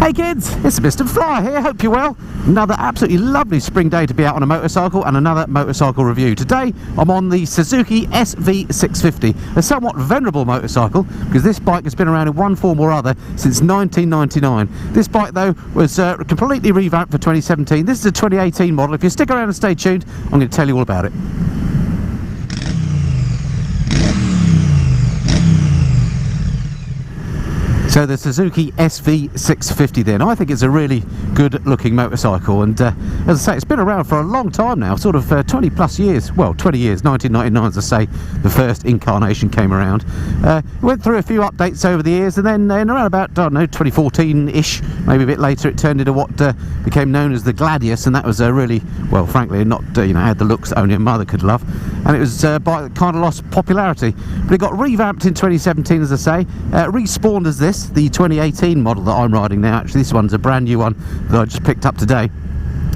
Hey kids, it's Mr. Flyer here, hope you're well. Another absolutely lovely spring day to be out on a motorcycle and another motorcycle review. Today I'm on the Suzuki SV650, a somewhat venerable motorcycle because this bike has been around in one form or other since 1999. This bike though was completely revamped for 2017. This is a 2018 model. If you stick around and stay tuned, I'm going to tell you all about it. So the Suzuki SV650 then, I think it's a really good looking motorcycle, and as I say, it's been around for a long time now, sort of 20 plus years, well 20 years, 1999 as I say, the first incarnation came around. Went through a few updates over the years, and then in around about, I don't know, 2014-ish, maybe a bit later, it turned into what became known as the Gladius, and that was really, well frankly, not, you know, had the looks that only a mother could love, and it was a bike that kind of lost popularity, but it got revamped in 2017 as I say, respawned as this, the 2018 model that I'm riding now. Actually this one's a brand new one that I just picked up today,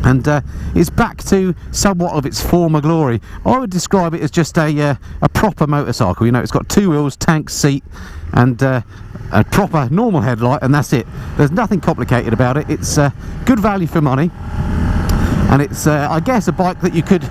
and it's back to somewhat of its former glory. I would describe it as just a proper motorcycle. You know, it's got two wheels, tank, seat, and a proper normal headlight, and that's it. There's nothing complicated about it. It's good value for money, and it's I guess a bike that you could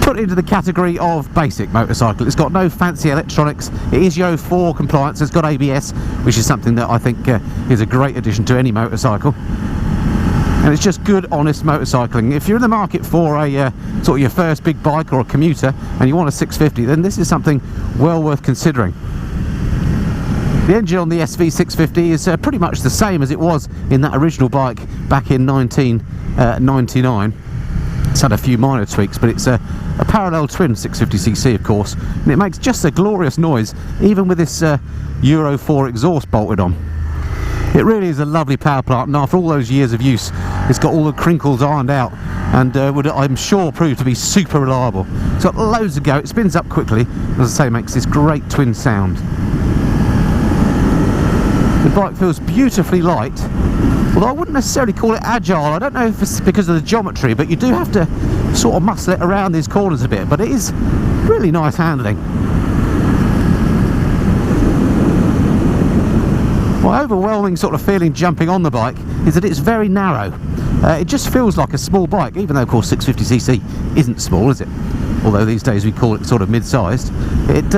put into the category of basic motorcycle. It's got no fancy electronics. It is Euro 4 compliance. It's got ABS, which is something that I think is a great addition to any motorcycle. And it's just good, honest motorcycling. If you're in the market for a sort of your first big bike or a commuter, and you want a 650, then this is something well worth considering. The engine on the SV650 is pretty much the same as it was in that original bike back in 1999. It's had a few minor tweaks, but it's a parallel twin 650cc of course, and it makes just a glorious noise even with this Euro 4 exhaust bolted on. It really is a lovely power plant, and after all those years of use it's got all the crinkles ironed out, and would, I'm sure, prove to be super reliable. It's got loads of go, it spins up quickly, as I say, makes this great twin sound. The bike feels beautifully light, although I wouldn't necessarily call it agile. I don't know if it's because of the geometry, but you do have to sort of muscle it around these corners a bit, but it is really nice handling. My overwhelming sort of feeling jumping on the bike is that it's very narrow. It just feels like a small bike, even though of course 650cc isn't small, is it? Although these days we call it sort of mid-sized. It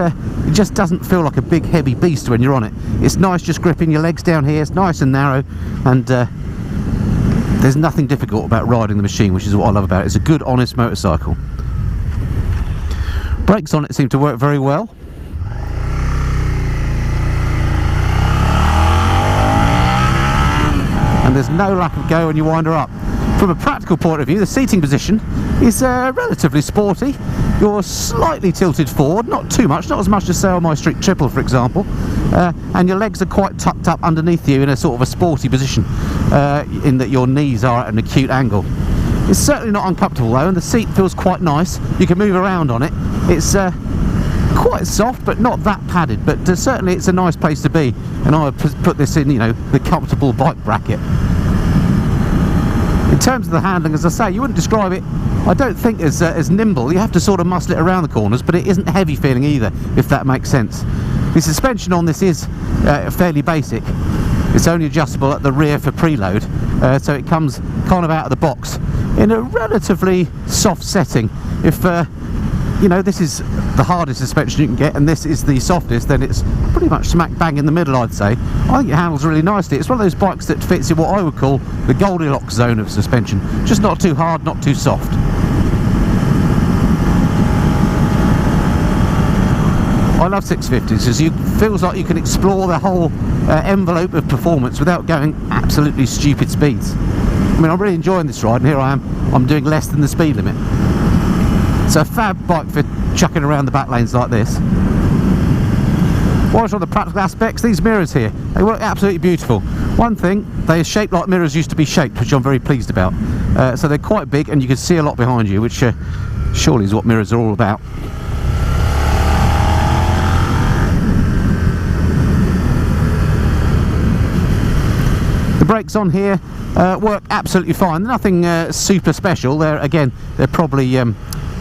just doesn't feel like a big heavy beast when you're on it. It's nice just gripping your legs down here, it's nice and narrow, and there's nothing difficult about riding the machine, which is what I love about it. It's a good, honest motorcycle. Brakes on it seem to work very well. And there's no lack of go when you wind her up. From a practical point of view, the seating position is relatively sporty. You're slightly tilted forward, not too much, not as much as say on my Street Triple for example, and your legs are quite tucked up underneath you in a sort of a sporty position, in that your knees are at an acute angle. It's certainly not uncomfortable though, and the seat feels quite nice. You can move around on it. It's quite soft but not that padded, but certainly it's a nice place to be, and I would put this in, you know, the comfortable bike bracket. In terms of the handling, as I say, you wouldn't describe it, I don't think, as nimble. You have to sort of muscle it around the corners, but it isn't heavy feeling either, if that makes sense. The suspension on this is fairly basic. It's only adjustable at the rear for preload, so it comes kind of out of the box in a relatively soft setting. If you know, this is the hardest suspension you can get and this is the softest, then it's pretty much smack bang in the middle, I'd say. I think it handles really nicely. It's one of those bikes that fits in what I would call the Goldilocks zone of suspension. Just not too hard, not too soft. I love 650s because it feels like you can explore the whole envelope of performance without going absolutely stupid speeds. I mean, I'm really enjoying this ride, and here I am, I'm doing less than the speed limit. It's a fab bike for chucking around the back lanes like this. Whilst on the practical aspects, these mirrors here, they work absolutely beautiful. One thing, they are shaped like mirrors used to be shaped, which I'm very pleased about. So they're quite big and you can see a lot behind you, which surely is what mirrors are all about. The brakes on here work absolutely fine. Nothing super special. They're probably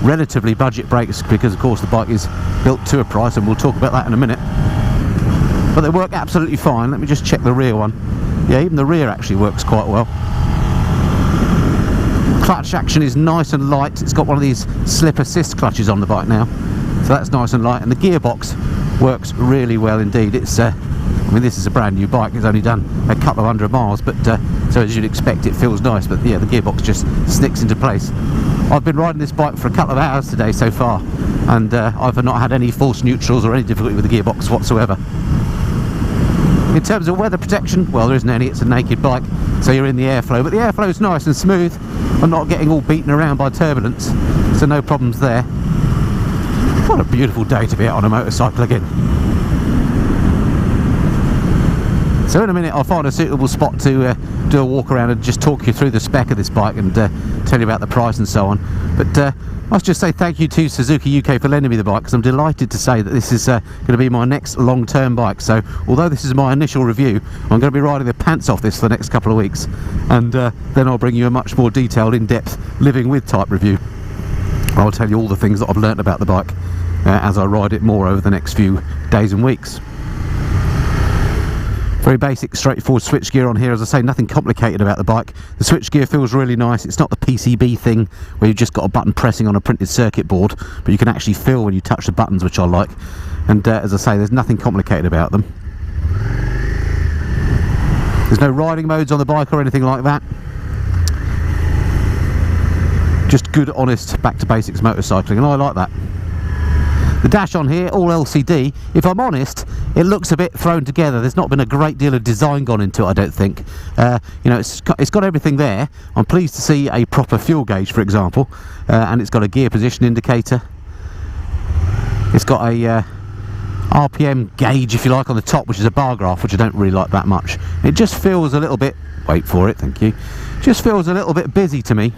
relatively budget brakes because of course the bike is built to a price, and we'll talk about that in a minute. But they work absolutely fine. Let me just check the rear one. Yeah, even the rear actually works quite well. Clutch action is nice and light. It's got one of these slip assist clutches on the bike now, so that's nice and light, and the gearbox works really well indeed. It's I mean, this is a brand new bike, it's only done a couple of 100 miles, but so as you'd expect, it feels nice, but yeah, the gearbox just sticks into place. I've been riding this bike for a couple of hours today so far, and I've not had any false neutrals or any difficulty with the gearbox whatsoever. In terms of weather protection, well, there isn't any, it's a naked bike, so you're in the airflow, but the airflow is nice and smooth and not getting all beaten around by turbulence, so no problems there. What a beautiful day to be out on a motorcycle again. So in a minute I'll find a suitable spot to do a walk around and just talk you through the spec of this bike and tell you about the price and so on. But I must just say thank you to Suzuki UK for lending me the bike, because I'm delighted to say that this is going to be my next long-term bike. So although this is my initial review, I'm going to be riding the pants off this for the next couple of weeks, and then I'll bring you a much more detailed, in-depth living with type review. I'll tell you all the things that I've learnt about the bike as I ride it more over the next few days and weeks. Very basic, straightforward switchgear on here. As I say, nothing complicated about the bike. The switchgear feels really nice. It's not the PCB thing where you've just got a button pressing on a printed circuit board, but you can actually feel when you touch the buttons, which I like. And as I say, there's nothing complicated about them. There's no riding modes on the bike or anything like that. Just good, honest, back to basics motorcycling, and I like that. The dash on here, all LCD. If I'm honest, it looks a bit thrown together. There's not been a great deal of design gone into it, I don't think. You know, it's got everything there. I'm pleased to see a proper fuel gauge, for example, and it's got a gear position indicator. It's got a RPM gauge, if you like, on the top, which is a bar graph, which I don't really like that much. It just feels a little bit, wait for it, thank you, just feels a little bit busy to me.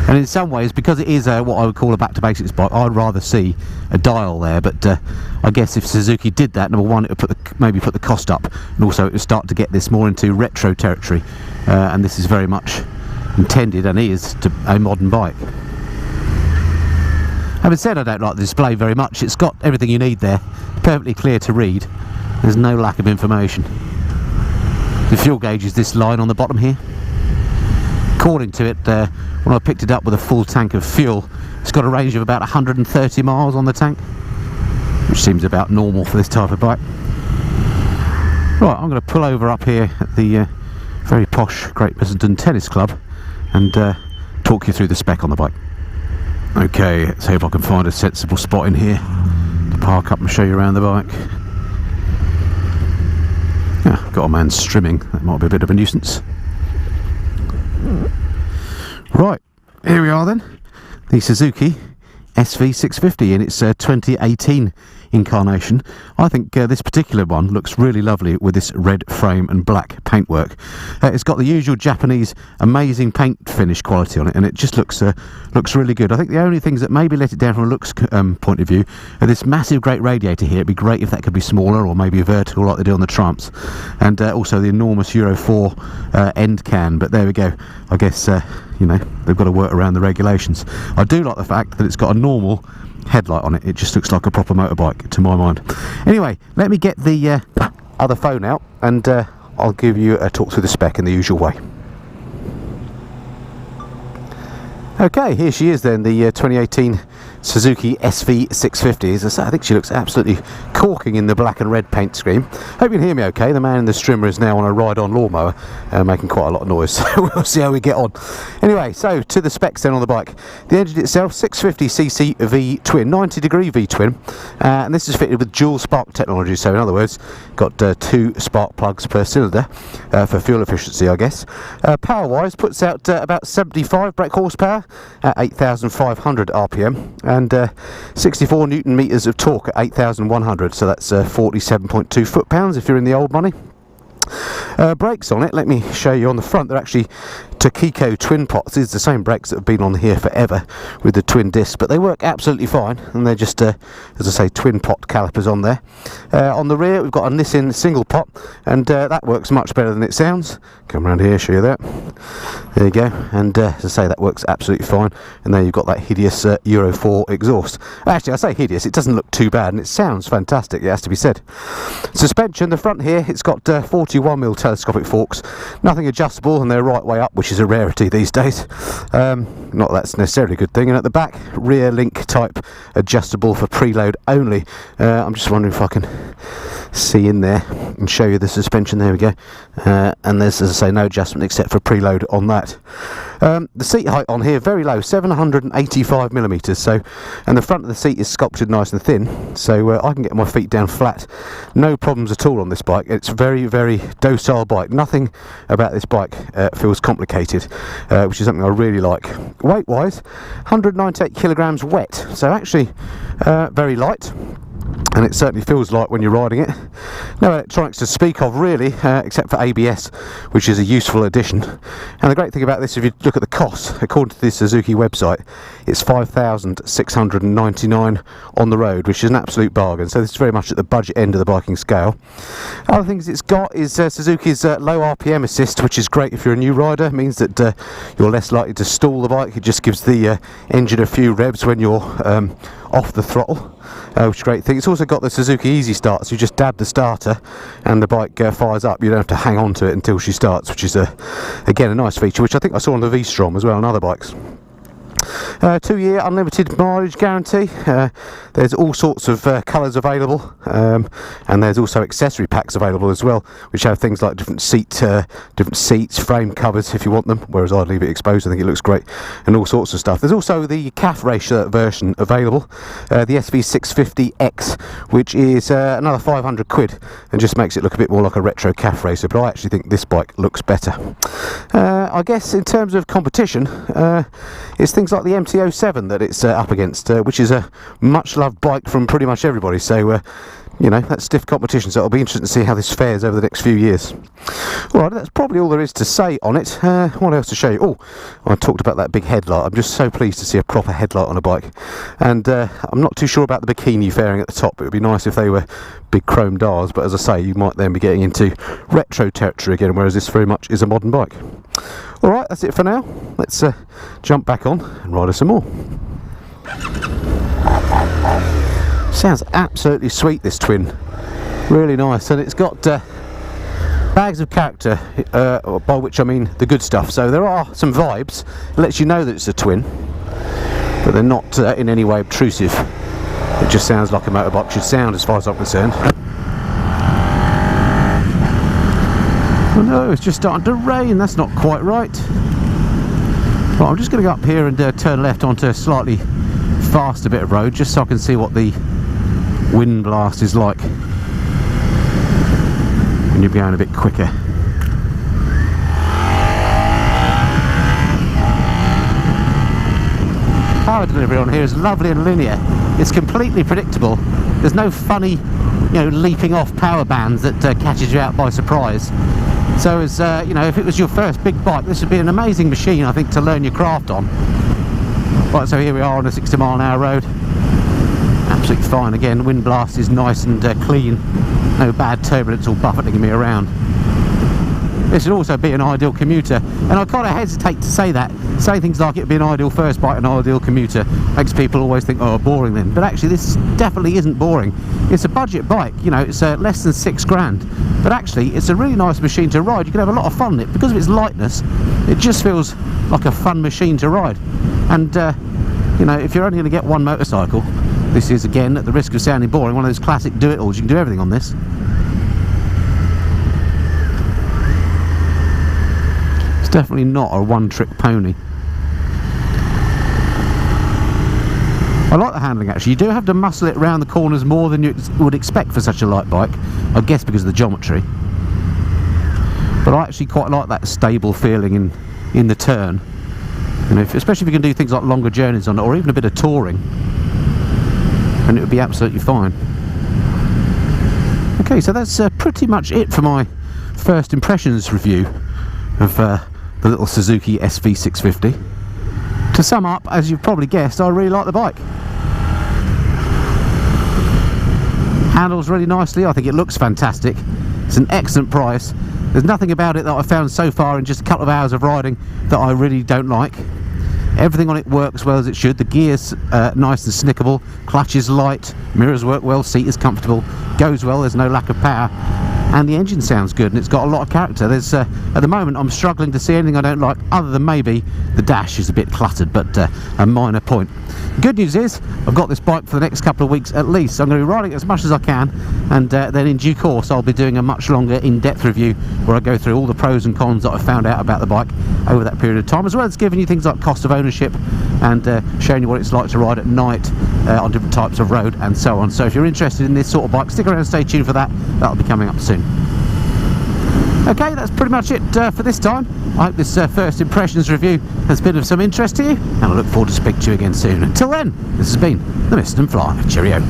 And in some ways, because it is what I would call a back to basics bike, I'd rather see a dial there. But I guess if Suzuki did that, number one, it would maybe put the cost up, and also it would start to get this more into retro territory. And this is very much intended, and is, to a modern bike. Having said I don't like the display very much, it's got everything you need there, perfectly clear to read. There's no lack of information. The fuel gauge is this line on the bottom here. According to it, when I picked it up with a full tank of fuel, it's got a range of about 130 miles on the tank, which seems about normal for this type of bike. Right, I'm going to pull over up here at the very posh Great Pleasanton Tennis Club and talk you through the spec on the bike. Okay, let's see if I can find a sensible spot in here to park up and show you around the bike. Yeah, I've got a man strimming, that might be a bit of a nuisance. Right, here we are then, the Suzuki SV650 in its 2018 incarnation. I think this particular one looks really lovely with this red frame and black paintwork. It's got the usual Japanese amazing paint finish quality on it, and it just looks really good. I think the only things that maybe let it down from a looks point of view are this massive great radiator here. It'd be great if that could be smaller, or maybe vertical like they do on the Triumphs, and also the enormous Euro 4 end can. But there we go. I guess you know, they've got to work around the regulations. I do like the fact that it's got a normal headlight on it. It just looks like a proper motorbike to my mind. Anyway, let me get the other phone out, and I'll give you a talk through the spec in the usual way. Okay, here she is then, the 2018 Suzuki SV650. As I say, I think she looks absolutely corking in the black and red paint scheme. Hope you can hear me okay. The man in the strimmer is now on a ride-on lawnmower, making quite a lot of noise, so we'll see how we get on. Anyway, so to the specs then on the bike. The engine itself, 650cc V-twin, 90-degree V-twin, and this is fitted with dual spark technology, so in other words, got 2 spark plugs per cylinder for fuel efficiency, I guess. Power-wise, puts out about 75 brake horsepower at 8,500 RPM, and 64 newton meters of torque at 8,100, so that's 47.2 foot-pounds if you're in the old money. Brakes on it, let me show you on the front. They're actually Ducati twin pots. These are the same brakes that have been on here forever with the twin discs, but they work absolutely fine, and they're just, as I say, twin pot calipers on there. On the rear, we've got a Nissan single pot, and that works much better than it sounds. Come around here, show you that. There you go, and as I say, that works absolutely fine. And there you've got that hideous Euro 4 exhaust. Actually, I say hideous, it doesn't look too bad, and it sounds fantastic, it has to be said. Suspension, the front here, it's got 41mm telescopic forks, nothing adjustable, and they're right way up, which is a rarity these days. Not that's necessarily a good thing. And at the back, rear link type adjustable for preload only. I'm just wondering if I can see in there and show you the suspension. There we go. And there's, as I say, no adjustment except for preload on that. The seat height on here very low, 785mm. So, and the front of the seat is sculpted nice and thin, so I can get my feet down flat, no problems at all on this bike. It's a very docile bike. Nothing about this bike feels complicated, which is something I really like. Weight wise, 198 kilograms wet, so actually very light. And it certainly feels light when you're riding it. No electronics to speak of really, except for ABS, which is a useful addition. And the great thing about this, if you look at the cost, according to the Suzuki website, it's $5,699 on the road, which is an absolute bargain. So this is very much at the budget end of the biking scale. Other things it's got is Suzuki's low RPM assist, which is great if you're a new rider. It means that you're less likely to stall the bike. It just gives the engine a few revs when you're off the throttle, which is a great thing. It's also got the Suzuki Easy Start, so you just dab the starter and the bike fires up. You don't have to hang on to it until she starts, which is again a nice feature, which I think I saw on the V-Strom as well on other bikes. 2-year unlimited mileage guarantee. There's all sorts of colours available, and there's also accessory packs available as well, which have things like different seats, frame covers if you want them, whereas I'd leave it exposed. I think it looks great, and all sorts of stuff. There's also the calf racer version available, the SV650X, which is another 500 quid, and just makes it look a bit more like a retro calf racer, but I actually think this bike looks better. I guess in terms of competition, it's things like the MT-07 that it's up against, which is a much loved bike from pretty much everybody, so you know, that's stiff competition, so it'll be interesting to see how this fares over the next few years. Alright, that's probably all there is to say on it. What else to show you? Oh, I talked about that big headlight. I'm just so pleased to see a proper headlight on a bike, and I'm not too sure about the bikini fairing at the top. It would be nice if they were big chrome dials, but as I say, you might then be getting into retro territory again, whereas this very much is a modern bike. Alright, that's it for now. Let's jump back on and ride us some more. Sounds absolutely sweet, this twin. Really nice, and it's got bags of character, by which I mean the good stuff. So there are some vibes. It lets you know that it's a twin, but they're not in any way obtrusive. It just sounds like a motorbike should sound, as far as I'm concerned. Oh no, it's just starting to rain. That's not quite right. Right, I'm just going to go up here and turn left onto a slightly faster bit of road, just so I can see what the wind blast is like when you're going a bit quicker. Power delivery on here is lovely and linear. It's completely predictable. There's no funny, you know, leaping off power bands that catches you out by surprise. So as you know, if it was your first big bike, this would be an amazing machine, I think, to learn your craft on. Right, so here we are on a 60-mile-an-hour road. Absolutely fine. Again, wind blast is nice and clean. No bad turbulence or buffeting me around. This would also be an ideal commuter, and I kind of hesitate to say that. Say things like it would be an ideal first bike, an ideal commuter, makes people always think, oh, boring then. But actually, this definitely isn't boring. It's a budget bike, you know, it's less than £6,000. But actually, it's a really nice machine to ride. You can have a lot of fun in it. Because of its lightness, it just feels like a fun machine to ride. And, you know, if you're only going to get one motorcycle, this is, again, at the risk of sounding boring, one of those classic do-it-alls. You can do everything on this. It's definitely not a one-trick pony. I like the handling, actually. You do have to muscle it around the corners more than you would expect for such a light bike, I guess because of the geometry. But I actually quite like that stable feeling in the turn. You know, especially if you can do things like longer journeys on it, or even a bit of touring, and it would be absolutely fine. Okay, so that's pretty much it for my first impressions review of the little Suzuki SV650. To sum up, as you've probably guessed, I really like the bike. Handles really nicely, I think it looks fantastic. It's an excellent price. There's nothing about it that I've found so far in just a couple of hours of riding that I really don't like. Everything on it works well as it should. The gear's nice and snickable, clutch is light, mirrors work well, seat is comfortable, goes well, there's no lack of power, and the engine sounds good, and it's got a lot of character. There's at the moment I'm struggling to see anything I don't like, other than maybe the dash is a bit cluttered, but a minor point. Good news is I've got this bike for the next couple of weeks at least, so I'm going to be riding it as much as I can, and then in due course I'll be doing a much longer in-depth review where I go through all the pros and cons that I've found out about the bike over that period of time, as well as giving you things like cost of ownership and showing you what it's like to ride at night on different types of road and so on. So if you're interested in this sort of bike, stick around and stay tuned for that. That'll be coming up soon. Okay, that's pretty much it for this time. I hope this first impressions review has been of some interest to you, and I look forward to speaking to you again soon. Until then, this has been the Mist and Fly. Cheerio.